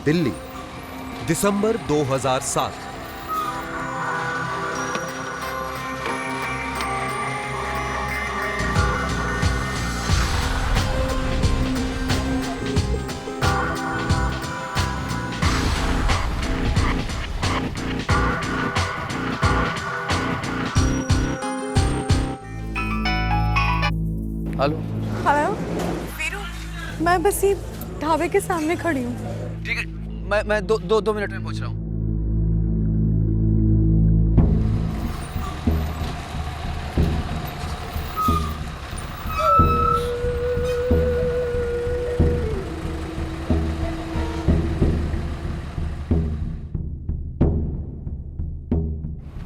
दिल्ली, दिसंबर 2007। Hello. Hello Veeru, मैं बस ये ढाबे के सामने खड़ी हूँ। ठीक है, मैं दो मिनट में पहुंच रहा हूँ।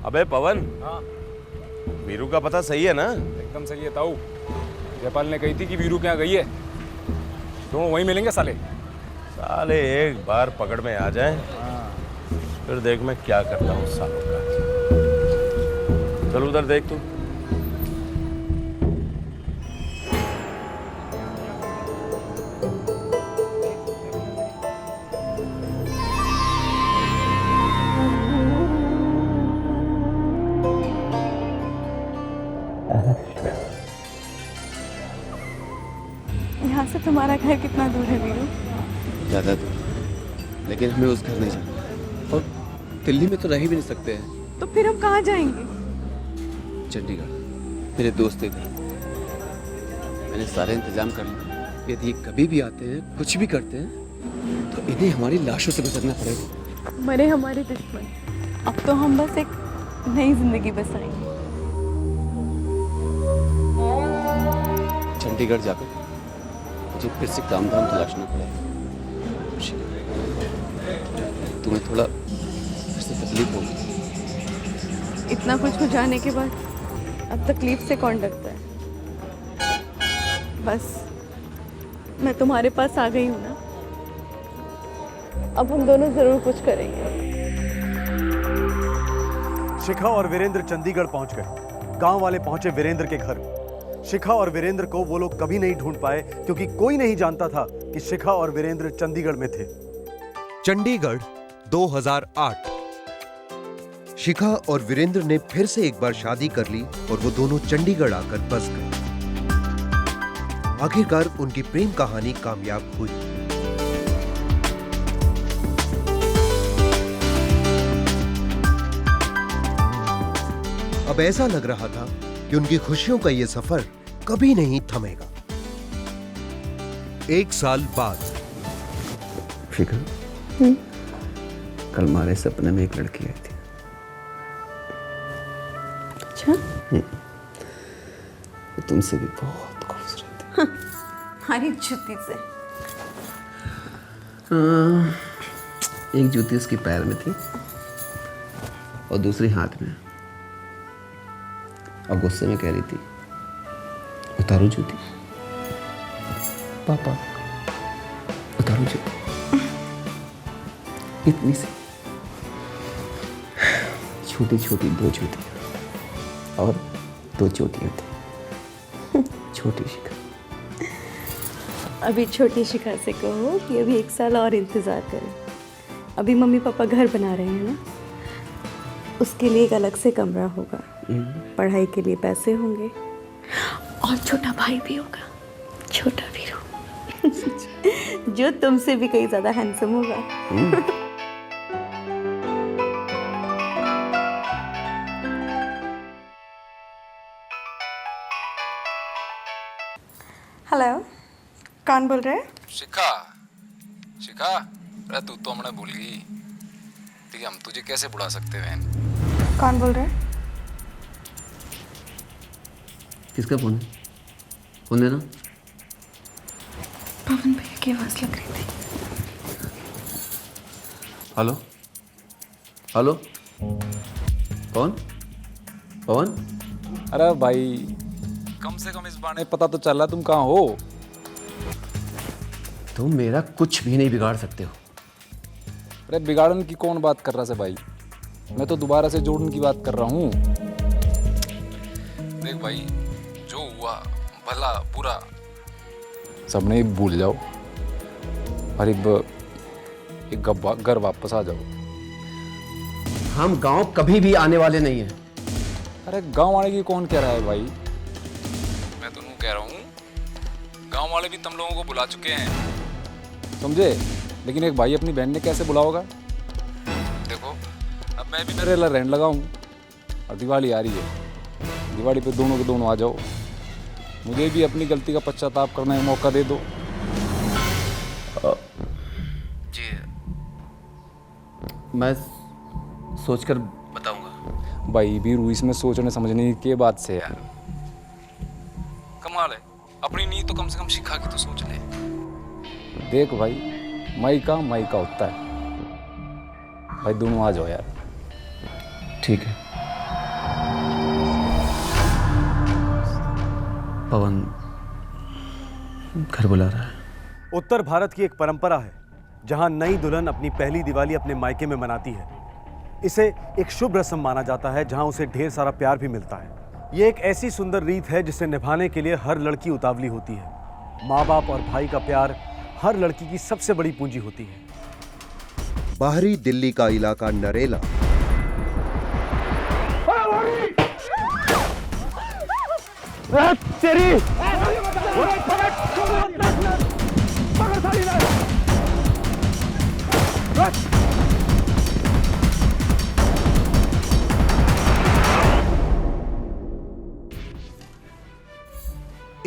अबे पवन, हाँ, वीरू का पता सही है ना? एकदम सही है ताऊ। जयपाल ने कही थी कि वीरू के यहाँ गई है। दोनों वहीं मिलेंगे साले। साले एक बार पकड़ में आ जाएं, फिर देख मैं क्या करता हूँ सालों का। चल उधर देख तू। यहाँ से तुम्हारा घर कितना दूर है वीरू? ज़्यादा दूर, लेकिन हमें उस घर नहीं जाना। और दिल्ली में तो रह ही भी नहीं सकते हैं। तो फिर हम कहाँ जाएंगे? चंडीगढ़, मेरे दोस्त के घर। मैंने सारे इंतजाम कर लिए। यदि ये कभी भी आते हैं, कुछ भी करते हैं, तो इन्हें हमारी लाशों से बचना पड़ेगा। मरे हमारे दुश्मन, अब तो हम बस एक नई जिंदगी बसाएंगे। चंडीगढ़ जाकर मुझे फिर से काम धाम तलाशना पड़ेगा। तुम्हें थोड़ा इससे तकलीफ होगी। इतना कुछ हो जाने के बाद अब तकलीफ से कौन डरता है? बस मैं तुम्हारे पास आ गई हूँ ना, अब हम दोनों जरूर कुछ करेंगे। शिखा और वीरेंद्र चंडीगढ़ पहुंच गए। गांव वाले पहुंचे वीरेंद्र के घर। शिखा और वीरेंद्र को वो लोग कभी नहीं ढूंढ पाए, क्योंकि कोई नहीं जानता था कि शिखा और वीरेंद्र चंडीगढ़ में थे। चंडीगढ़ 2008। शिखा और वीरेंद्र ने फिर से एक बार शादी कर ली और वो दोनों चंडीगढ़ आकर बस गए। आखिरकार उनकी प्रेम कहानी कामयाब हुई। अब ऐसा लग रहा था कि उनकी खुशियों का ये सफर कभी नहीं थमेगा। एक साल बाद। शिखा, कल हमारे सपने में एक लड़की आई थी। अच्छा? वो तुमसे भी बहुत खूबसूरत थी। हमारी छुट्टी से एक जूती उसके पैर में थी और दूसरी हाथ में। और गुस्से में कह रही थी, उतारो जूती। पापा, उतारो जूती। इतनी सी छोटी छोटी दो जूतियां और दो चोटियां थी। छोटी शिखा। अभी छोटी शिखा से कहो कि अभी एक साल और इंतजार करें। अभी मम्मी पापा घर बना रहे हैं ना, उसके लिए एक अलग से कमरा होगा, पढ़ाई के लिए पैसे होंगे और छोटा भाई भी होगा, छोटा वीरू। जो तुमसे भी कहीं ज्यादा हैंडसम होगा। हेलो, कौन बोल रहे हैं? शिखा, शिखा, अरे तू तो हमने भूल गई। ठीक है, हम तुझे कैसे बुला सकते हैं? कौन बोल रहे हैं? किसका फोन है? फोन देना। पवन भैया की आवाज लग रही थी। हेलो, हेलो, कौन? पवन? अरे भाई, कम से कम इस बार पता तो चल रहा तुम कहाँ हो। तुम मेरा कुछ भी नहीं बिगाड़ सकते हो। अरे बिगाड़ने की कौन बात कर रहा है भाई? मैं तो दोबारा से जोड़ने की बात कर रहा हूँ। देख भाई, जो हुआ भला बुरा सबने भूल जाओ और कि घर वापस आ जाओ। हम गांव कभी भी आने वाले नहीं हैं। अरे गांव वाले की कौन कह रहा है भाई? मैं तो कह रहा हूँ गांव वाले भी तुम लोगों को बुला चुके हैं, समझे? लेकिन एक भाई अपनी बहन ने कैसे बुलाओगा? देखो अब मैं भी नरेला रहने लगा हूँ और दिवाली आ रही है, दिवाली पे दोनों के दोनों आ जाओ। मुझे भी अपनी गलती का पश्चाताप करने का मौका दे दो। जी मैं सोचकर बताऊंगा। भाई वीरू, इसमें सोचने समझने की क्या बात से यार? कमाल है, अपनी नीयत तो कम से कम शिखा की तो सोच ले। देख भाई, माई का होता है भाई, दोनों आ जाओ यार। ठीक है। पवन घर बुला रहा है। उत्तर भारत की एक परंपरा है जहां नई दुल्हन अपनी पहली दिवाली अपने मायके में मनाती है। इसे एक शुभ रस्म माना जाता है जहां उसे ढेर सारा प्यार भी मिलता है। ये एक ऐसी सुंदर रीत है जिसे निभाने के लिए हर लड़की उतावली होती है। माँ बाप और भाई का प्यार हर लड़की की सबसे बड़ी पूंजी होती है। बाहरी दिल्ली का इलाका नरेला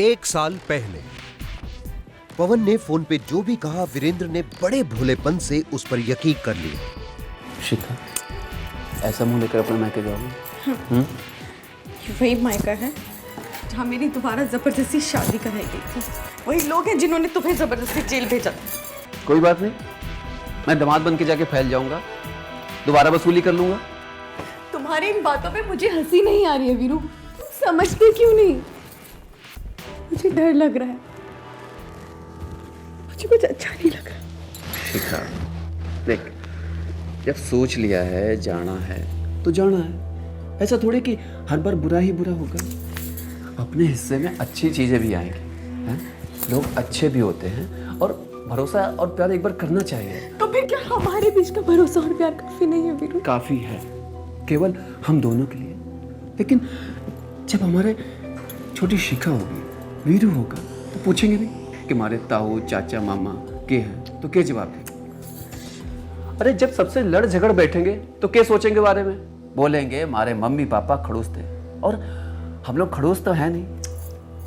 एक साल पहले पवन ने फोन पे जो भी कहा वीरेंद्र ने बड़े भोलेपन से उस पर यकीन कर लिया। शिखा, ऐसा मुंह लेकर अपने मायके जाओगे? ये वही मायका है जहाँ मेरी दोबारा जबरदस्ती शादी कराई गई थी। वही लोग हैं जिन्होंने तुम्हें जबरदस्ती जेल भेजा था। कोई बात नहीं, मैं दामाद बन के जाके फैल जाऊंगा, दोबारा वसूली कर लूंगा। तुम्हारी इन बातों पे मुझे हंसी नहीं आ रही है वीरू, तुम समझते क्यों नहीं? मुझे डर लग रहा है, मुझे कुछ अच्छा नहीं लग रहा। शिखा देख, जब सोच लिया है जाना है तो जाना है। ऐसा थोड़ी कि हर बार बुरा ही बुरा होगा। अपने हिस्से में अच्छी चीजें भी आएंगी, हैं? लोग अच्छे भी होते हैं और भरोसा और प्यार एक बार करना चाहिए। तो फिर क्या हमारे बीच का भरोसा और प्यार काफी नहीं है वीरू? काफी है, केवल हम दोनों के लिए। लेकिन जब हमारे छोटी शिखा होगी, वीरू होगा, तो पूछेंगे भी कि हमारे ताऊ चाचा मामा के हैं, तो क्या जवाब है? अरे जब सबसे लड़ झगड़ बैठेंगे तो क्या सोचेंगे बारे में? बोलेंगे हमारे मम्मी पापा खड़ूस थे, और हम लोग खड़ूस तो है नहीं।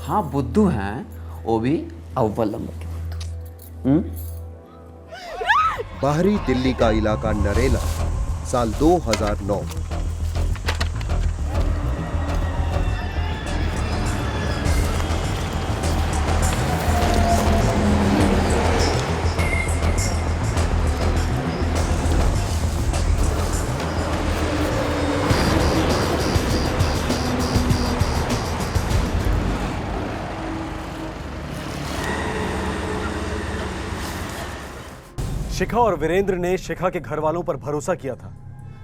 हाँ बुद्धू हैं, वो भी अव्वल नंबर के बुद्धू। बाहरी दिल्ली का इलाका नरेला, साल 2009। शिखा और वीरेंद्र ने शिखा के घर वालों पर भरोसा किया था।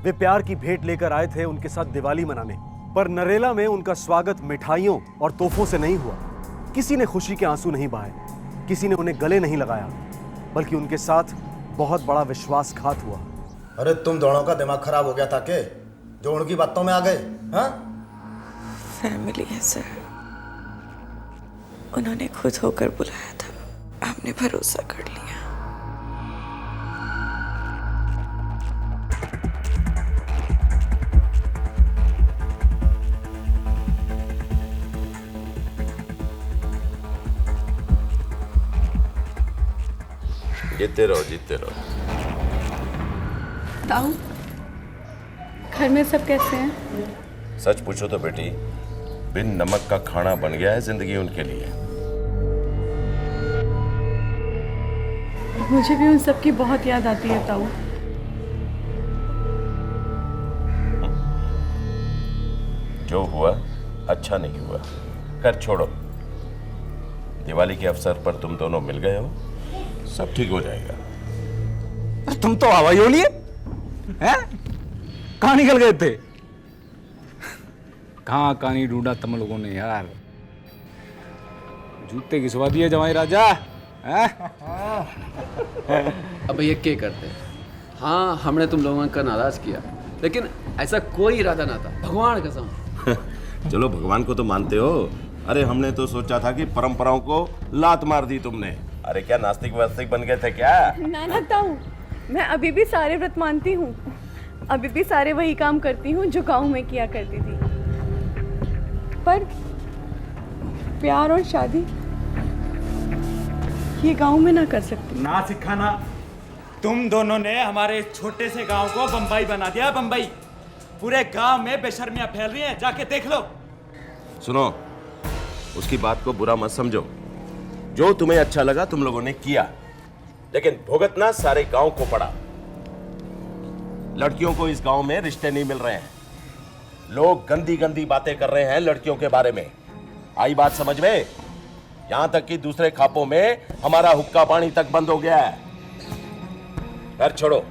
वे प्यार की भेंट लेकर आए थे उनके साथ दिवाली मनाने, पर नरेला में उनका स्वागत मिठाइयों और तोहफों से नहीं हुआ। किसी ने खुशी के आंसू नहीं बहाए, किसी ने उन्हें गले नहीं लगाया, बल्कि उनके साथ बहुत बड़ा विश्वासघात हुआ। अरे तुम दोनों का दिमाग खराब हो गया था के जो उनकी बातों में आ गए? हाँ, फैमिली है सर, उन्होंने खुद होकर बुलाया था, हमने भरोसा कर लिया। जीते रहो, जीते रहो। ताऊ, घर में सब कैसे हैं? सच पूछो तो बेटी, बिन नमक का खाना बन गया है जिंदगी उनके लिए। मुझे भी उन सब की बहुत याद आती है ताऊ। जो हुआ अच्छा नहीं हुआ, कर छोड़ो। दिवाली के अवसर पर तुम दोनों मिल गए हो, सब ठीक हो जाएगा। तुम तो हवाई हो लिए हैं? कहाँ निकल गए थे? कहाँ कहानी ढूंढा तुम लोगों ने यार? जूते घिसवा दिए जमाई राजा हैं? अब ये क्या करते हैं? हाँ, हमने तुम लोगों का नाराज किया, लेकिन ऐसा कोई इरादा ना था, भगवान कसम। चलो भगवान को तो मानते हो। अरे हमने तो सोचा था कि परंपराओं को लात मार दी तुमने। अरे क्या नास्तिक वास्तिक बन गए थे क्या? ना ना ताऊ, मैं अभी भी सारे व्रत मानती हूँ, अभी भी सारे वही काम करती हूँ जो गाँव में किया करती थी। पर प्यार और शादी ये गाँव में ना कर सकती। ना सिखाना, तुम दोनों ने हमारे इस छोटे से गांव को बंबई बना दिया। बंबई, पूरे गांव में बेशर्मियां फैल रही हैं, जाके देख लो। सुनो, उसकी बात को बुरा मत समझो। जो तुम्हें अच्छा लगा तुम लोगों ने किया, लेकिन भुगतना सारे गांव को पड़ा। लड़कियों को इस गांव में रिश्ते नहीं मिल रहे हैं। लोग गंदी गंदी बातें कर रहे हैं लड़कियों के बारे में। आई बात समझ में? यहां तक कि दूसरे खापों में हमारा हुक्का पानी तक बंद हो गया है। घर छोड़ो,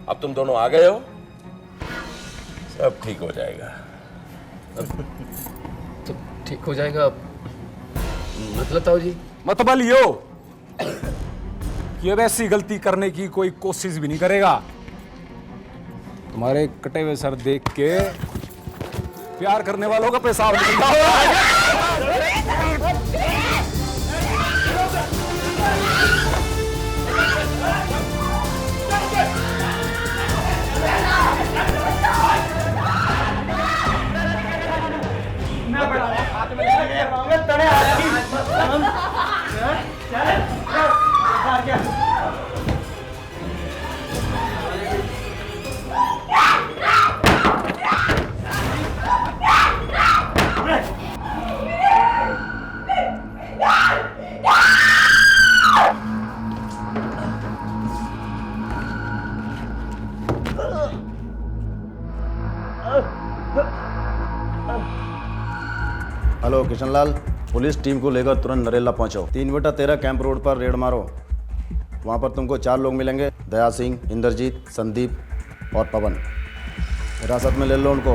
अब तुम दोनों आ गए हो, सब ठीक हो जाएगा। तो ठीक हो जाएगा मतलब ताऊ जी? मतलब लियो कि अब ऐसी गलती करने की कोई कोशिश भी नहीं करेगा। तुम्हारे कटे हुए सर देख के प्यार करने वालों का पेशाब निकलता होगा। हेलो किशनलाल, पुलिस टीम को लेकर तुरंत नरेला पहुंचो। 3/13 कैंप रोड पर रेड मारो। वहां पर तुमको 4 लोग मिलेंगे, दया सिंह, इंद्रजीत, संदीप और पवन। हिरासत में ले लो उनको।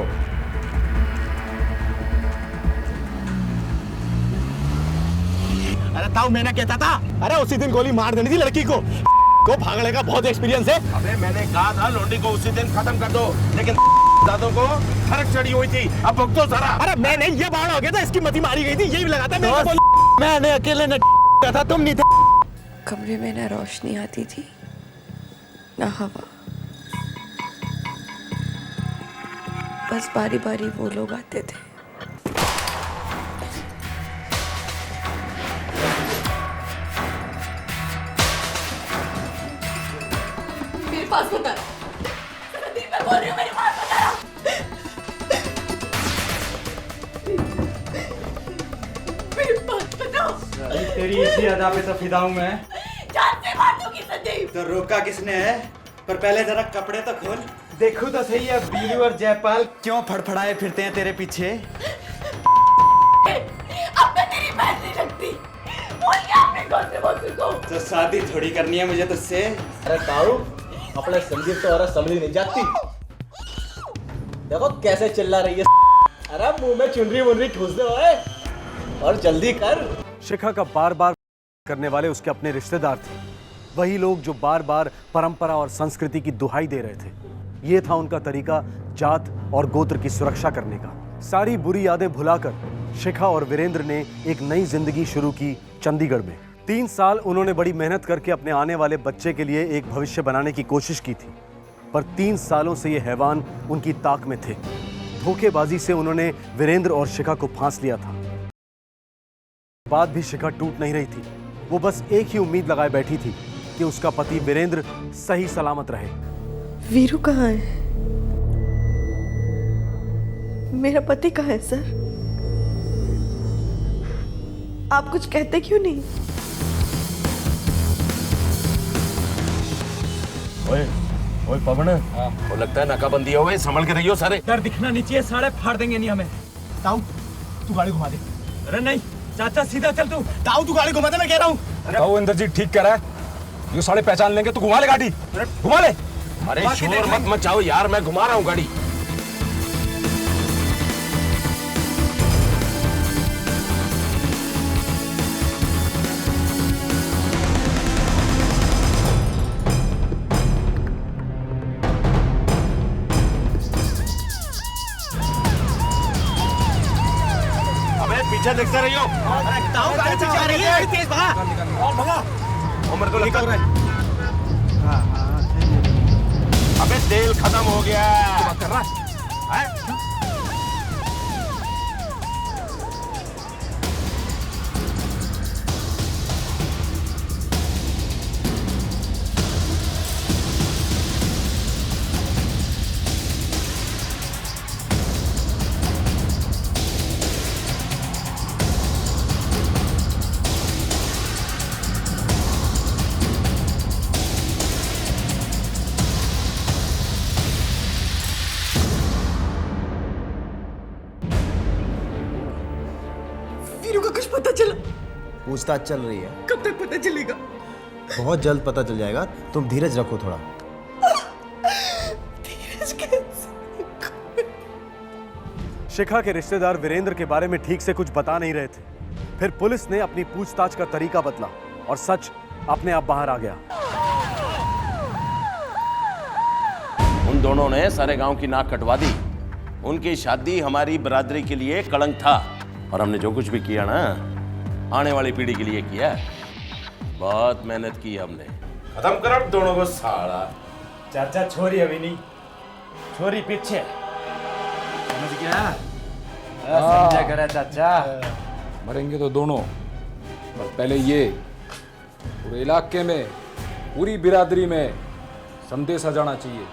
अरे ताऊ, मैंने कहता था, अरे उसी दिन गोली मार देनी थी लड़की को भागने का बहुत एक्सपीरियंस है। अबे मैंने कहा था लोंडी को उसी दिन खत्म कर दो, लेकिन दादों को फर्क चढ़ी हुई थी। अब भुगतो सारा। अरे मैं नहीं, ये बाढ़ हो गया था, इसकी मती मारी गई थी, यही लगा था। मैंने अकेले ने था, तुम नहीं थे। कमरे में ना रोशनी आती थी ना हवा, बस बारी बारी वो लोग आते थे। मेरे पास बता, मैं बोल रही हूँ, मेरे पास बता। मेरे पास बताओ। तेरी इसी अदा पे तो फिदा हूं मैं। जान से मार दूंगी संदीप। तो रोका किसने है? पर पहले जरा कपड़े तो खोल, देखो तो सही है बीलू और जयपाल क्यों फड़फड़ाए फिरते हैं तेरे पीछे। अब मैं तेरी बहन नहीं रखती, बोल क्या अपने कौन से बोल को। तो शादी थोड़ी करनी है मुझे तुझसे। अरे ताऊ, अपने संदीप तो औरत संभली नहीं जाती। देखो कैसे चिल्ला रही है। अरे मुंह में चुनरी मुनरी ठूस दे ओए, और जल्दी कर। शिखा का बार बार करने वाले उसके अपने रिश्तेदार थे, वही लोग जो बार बार परंपरा और संस्कृति की दुहाई दे रहे थे। ये था उनका तरीका जात और गोत्र की सुरक्षा करने का। सारी बुरी यादें भुलाकर शिखा और वीरेंद्र ने एक नई जिंदगी शुरू की चंडीगढ़ में। 3 साल उन्होंने बड़ी मेहनत करके अपने आने वाले बच्चे के लिए एक भविष्य बनाने की कोशिश की थी, पर 3 सालों से ये हैवान उनकी ताक में थे। धोखेबाजी से उन्होंने वीरेंद्र और शिखा को फांस लिया था। बाद भी शिखा टूट नहीं रही थी। वो बस एक ही उम्मीद लगाए बैठी थी कि उसका पति वीरेंद्र सही सलामत रहे। वीरू कहाँ है? मेरा पति कहाँ है सर? आप कुछ कहते क्यों नहीं? ओए पवन, वो लगता है नाकाबंदी हो गई, संभल के रहियो सारे। डर दिखना नहीं चाहिए, सारे फाड़ देंगे नहीं हमें। ताऊ, तू गाड़ी घुमा दे। अरे नहीं चाचा, सीधा चल तू। ताऊ, तू गाड़ी घुमा दे, मैं कह रहा हूँ। ताऊ इंद्रजीत ठीक कह रहा है, ये साले पहचान लेंगे तो घुमा ले गाड़ी, घुमा ले। अरे शोर मत मचाओ यार, मैं घुमा रहा हूँ गाड़ी। पीछे देखते रहियो। गाड़ी पीछे आ रही है, गाड़ी तेज भगा। उमर को लगता है अबे तेल खत्म हो गया है? वीरू का कुछ पता चला? पूछताछ चल रही है, कब तक पता चलेगा? बहुत जल्द पता चल जाएगा। तुम धीरज रखो थोड़ा। धीरज कैसे? शिखा के रिश्तेदार वीरेंद्र के बारे में ठीक से कुछ बता नहीं रहे थे। फिर पुलिस ने अपनी पूछताछ का तरीका बदला और सच अपने आप बाहर आ गया। उन दोनों ने सारे गांव की नाक कटवा दी। उनकी शादी हमारी बरादरी के लिए कलंक था और हमने जो कुछ भी किया ना, आने वाली पीढ़ी के लिए किया। बहुत मेहनत की हमने। खत्म कर अब दोनों को साला। चाचा छोरी अभी नहीं, छोरी पीछे। समझ गया? समझा करा चाचा। मरेंगे तो दोनों, पर पहले ये पूरे इलाके में, पूरी बिरादरी में संदेशा जाना चाहिए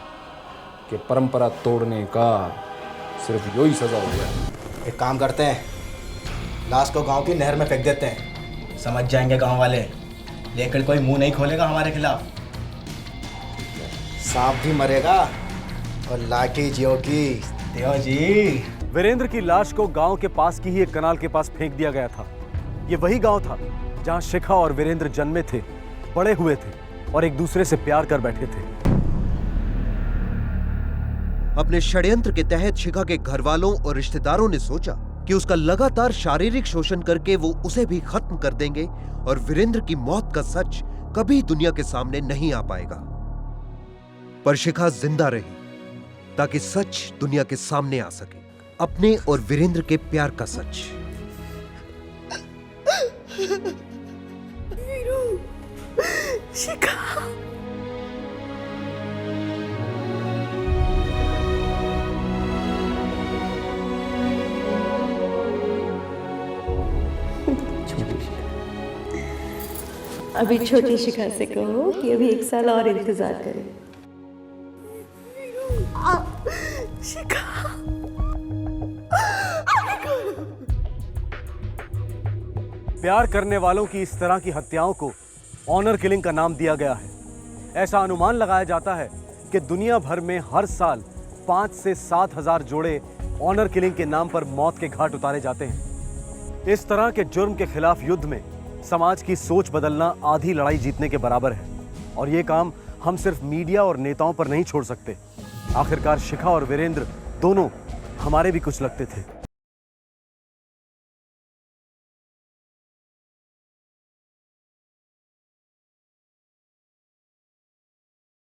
कि परंपरा तोड़ने का सिर्फ यही सजा हो गया। एक काम करते हैं, लाश को गांव की नहर में फेंक देते हैं। समझ जाएंगे गांव वाले, लेकिन कोई मुंह नहीं खोलेगा हमारे खिलाफ। सांप भी मरेगा और लाठी जियो की। देव जी, वीरेंद्र की लाश को गांव के पास की ही एक कनाल के पास फेंक दिया गया था। ये वही गांव था जहां शिखा और वीरेंद्र जन्मे थे, बड़े हुए थे और एक दूसरे से प्यार कर बैठे थे। अपने षड्यंत्र के तहत शिखा के घर वालों और रिश्तेदारों ने सोचा कि उसका लगातार शारीरिक शोषण करके वो उसे भी खत्म कर देंगे और वीरेंद्र की मौत का सच कभी दुनिया के सामने नहीं आ पाएगा। पर शिखा जिंदा रही ताकि सच दुनिया के सामने आ सके, अपने और वीरेंद्र के प्यार का सच। वीरू, शिखा। अभी छोटी शिखा से कहो कि अभी 1 साल और इंतजार करें। शिखा, प्यार करने वालों की इस तरह की हत्याओं को ऑनर किलिंग का नाम दिया गया है। ऐसा अनुमान लगाया जाता है कि दुनिया भर में हर साल 5 से 7 हजार जोड़े ऑनर किलिंग के नाम पर मौत के घाट उतारे जाते हैं। इस तरह के जुर्म के खिलाफ युद्ध में समाज की सोच बदलना आधी लड़ाई जीतने के बराबर है और ये काम हम सिर्फ मीडिया और नेताओं पर नहीं छोड़ सकते। आखिरकार शिखा और वीरेंद्र दोनों हमारे भी कुछ लगते थे।